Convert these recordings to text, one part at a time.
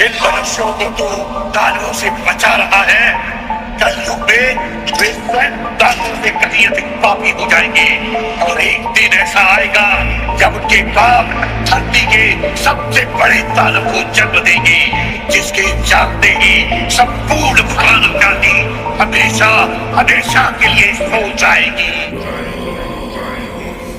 जिन मनुष्यों को तू दानवों से बचा रहा है, कलयुग में वे स्वयं दानवों से कहीं अधिक पापी हो जाएंगे। और एक दिन ऐसा आएगा जब उनके पाप धरती के सबसे बड़े दानव को जन्म देंगे, जिसके जानते ही संपूर्ण मानवजाति हमेशा हमेशा के लिए सो जाएगी।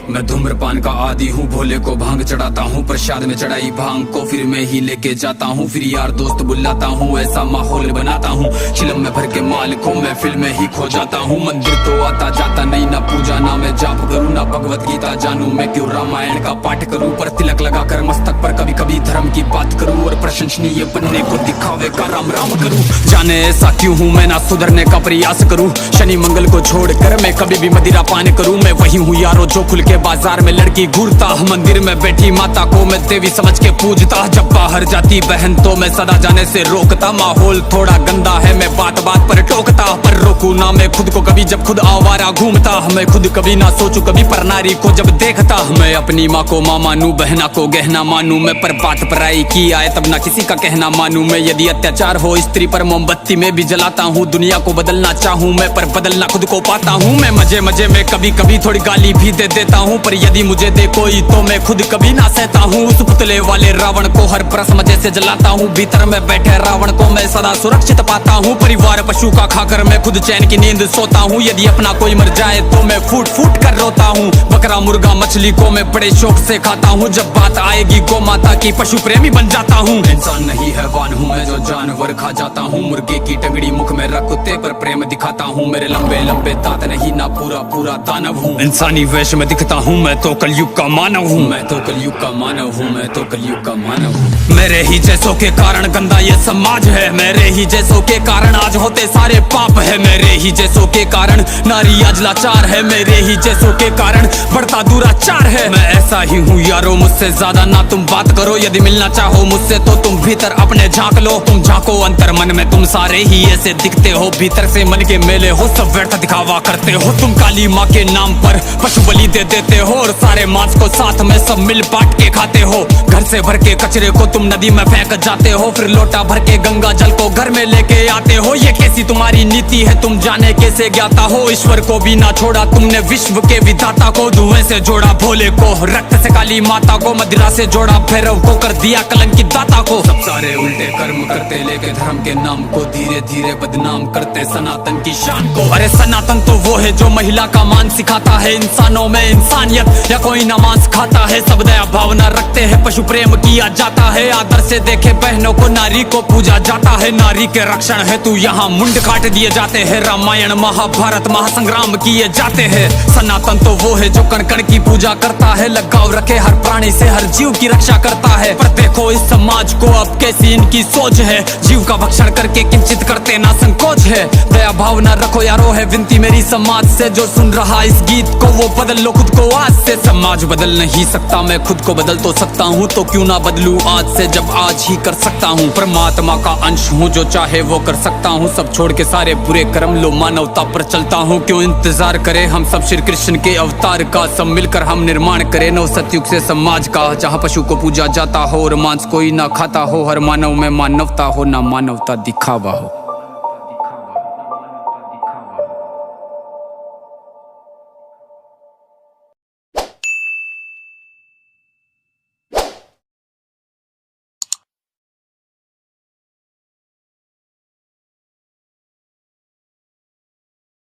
मैं धूम्रपान का आदी हूँ, भोले को भांग चढ़ाता हूँ, प्रसाद में चढ़ाई भांग को फिर मैं ही लेके जाता हूँ, फिर यार दोस्त बुलाता हूँ, ऐसा माहौल बनाता हूँ, चिलम में भर के माल को मैं फिल्म में ही खो जाता हूँ। मंदिर तो आता जाता नहीं, ना पूजा ना मैं जाप करूँ, ना भगवत गीता जानू, मैं क्यों रामायण का पाठ करूँ, पर तिलक लगा कर मस्तक पर कभी कभी धर्म की बात करूँ, और प्रशंसनीय बनने को दिखावे का राम राम करूँ। जाने ऐसा क्यों हूँ मैं, ना सुधरने का प्रयास करूँ, शनि मंगल को छोड़कर मैं कभी भी मदिरा पान करूँ। मैं वही हूँ यारो जो खुल के बाजार में लड़की घूरता, मंदिर में बैठी माता को मैं देवी समझ के पूजता, जब बाहर जाती बहन तो मैं सदा जाने से रोकता। माहौल थोड़ा गंदा है, मैं बात बात पर टोकता, पर रोकू ना मैं खुद को कभी जब खुद आवारा घूमता। मैं खुद कभी ना सोचू कभी पर नारी को जब देखता, मैं अपनी माँ को माँ मानू, बहना को गहना मानू, मैं पर बात पराई की आए तब ना किसी का कहना मानू। मैं यदि अत्याचार हो स्त्री पर मोमबत्ती में भी जलाता हूँ, दुनिया को बदलना चाहूँ मैं पर बदलना खुद को पाता हूँ। मैं मजे मजे में कभी कभी थोड़ी गाली भी दे देता हूँ, पर यदि मुझे दे कोई तो मैं खुद कभी ना सहता हूँ। उस पुतले वाले रावण को हर परस मजे से जलाता हूँ, भीतर में बैठे रावण को मैं सदा सुरक्षित पाता हूँ। परिवार पशु का खाकर मैं खुद चैन की नींद सोता हूँ, यदि अपना कोई मर जाए तो मैं फूट फूट कर रोता हूँ। बकरा मुर्गा मछली को मैं बड़े शौक से खाता हूँ, जब बात आएगी गौ माता की पशु प्रेमी बन जाता हूँ। इंसान नहीं हैवान हूँ मैं जो जानवर खा जाता हूँ, मुर्गे की टंगड़ी मुख में रख कुत्ते पर प्रेम दिखाता हूँ। मेरे लंबे लंबे दांत नहीं ना पूरा पूरा दानव हूँ, इंसानी वेश में दिखता हूँ मैं तो कलयुग का मानव हूँ, मैं तो कलयुग का मानव हूँ, मैं तो कलयुग का मानव हूँ। मेरे ही जैसों के कारण गंदा ये समाज है, मेरे ही जैसों के कारण आज होते सारे पाप है, मेरे ही जैसों के कारण नारी आज लाचार है, मेरे ही जैसों के कारण बढ़ता दुराचार है। मैं ऐसा ही हूँ यारो, मुझसे ज्यादा ना तुम बात करो, यदि मिलना चाहो मुझसे तो तुम भीतर अपने झांक लो। तुम झांको अंतर मन में, तुम सारे ही ऐसे दिखते हो, भीतर से मन के मेले हो, सब व्यर्थ दिखावा करते हो। तुम काली माँ के नाम पर पशु बलि दे देते हो, और सारे मांस को साथ में सब मिल बांट के खाते हो। घर से भर के कचरे को तुम नदी में फेंक जाते हो, फिर लोटा भर के गंगा जल को घर में लेके आते हो। ये कैसी तुम्हारी नीति है तुम जाने कैसे ज्ञाता हो, ईश्वर को भी ना छोड़ा तुमने विश्व के विधाता को। धुएं से जोड़ा भोले को, रक्त से काली माता को, मदिरा से जोड़ा भैरव को, कर दिया कलंकित दाता को। सब सारे उल्टे कर्म करते लेके धर्म के नाम को, धीरे धीरे बदनाम करते सनातन की शान को। अरे सनातन तो वो है जो महिला का मान सिखाता है, इंसानों में इंसानियत या कोई नमाज खाता है, सब दया भावना रखते हैं, पशु प्रेम किया जाता है, आदर से देखे बहनों को, नारी को पूजा जाता है, नारी के रक्षण है तू यहाँ मुंड काट दिए जाते हैं, रामायण महाभारत महासंग्राम किए जाते हैं। सनातन तो वो है जो कण कण की पूजा करता है, लगाव रखे हर प्राणी से, हर जीव की रक्षा करता है। पर देखो इस समाज को अब कैसी इनकी सोच है, जीव का भक्षण करके किंचित करते ना संकोच है। दया भावना रखो यारो है विनती मेरी समाज से, जो सुन रहा इस गीत को वो बदल लो खुद को आज से। समाज बदल नहीं सकता मैं खुद को बदल तो सकता हूँ, तो क्यों ना बदलूं आज से जब आज ही कर सकता हूँ। परमात्मा का अंश हूँ, जो चाहे वो कर सकता हूँ, सब छोड़ के सारे बुरे कर्म लो मानवता पर चलता हूँ। क्यों इंतजार करें हम सब श्री कृष्ण के अवतार का, सब मिलकर हम निर्माण करें नव सतयुग से समाज का, जहाँ पशु को पूजा जाता हो और मांस कोई ना खाता हो, हर मानव में मानवता हो ना मानवता दिखावा हो।